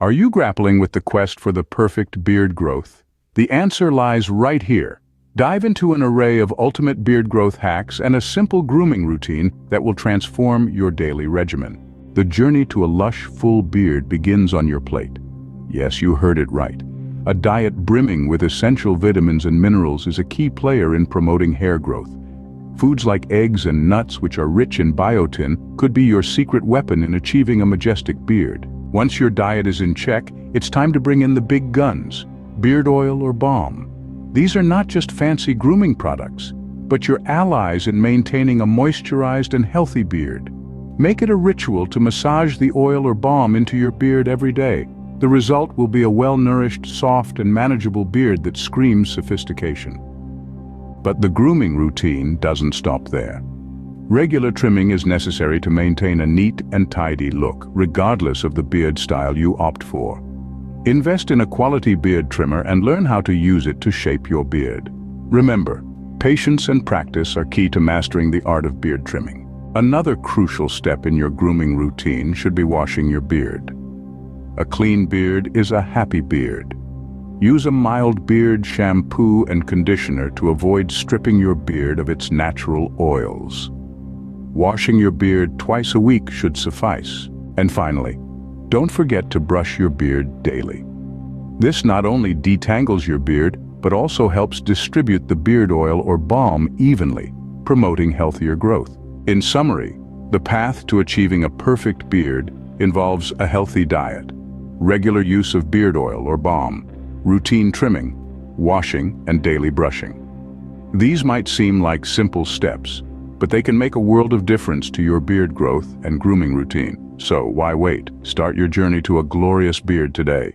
Are you grappling with the quest for the perfect beard growth? The answer lies right here. Dive into an array of ultimate beard growth hacks and a simple grooming routine that will transform your daily regimen. The journey to a lush, full beard begins on your plate. Yes, you heard it right. A diet brimming with essential vitamins and minerals is a key player in promoting hair growth. Foods like eggs and nuts, which are rich in biotin, could be your secret weapon in achieving a majestic beard. Once your diet is in check, it's time to bring in the big guns: beard oil or balm. These are not just fancy grooming products, but your allies in maintaining a moisturized and healthy beard. Make it a ritual to massage the oil or balm into your beard every day. The result will be a well-nourished, soft, and manageable beard that screams sophistication. But the grooming routine doesn't stop there. Regular trimming is necessary to maintain a neat and tidy look, regardless of the beard style you opt for. Invest in a quality beard trimmer and learn how to use it to shape your beard. Remember, patience and practice are key to mastering the art of beard trimming. Another crucial step in your grooming routine should be washing your beard. A clean beard is a happy beard. Use a mild beard shampoo and conditioner to avoid stripping your beard of its natural oils. Washing your beard twice a week should suffice. And finally, don't forget to brush your beard daily. This not only detangles your beard, but also helps distribute the beard oil or balm evenly, promoting healthier growth. In summary, the path to achieving a perfect beard involves a healthy diet, regular use of beard oil or balm, routine trimming, washing, and daily brushing. These might seem like simple steps, but they can make a world of difference to your beard growth and grooming routine. So why wait? Start your journey to a glorious beard today.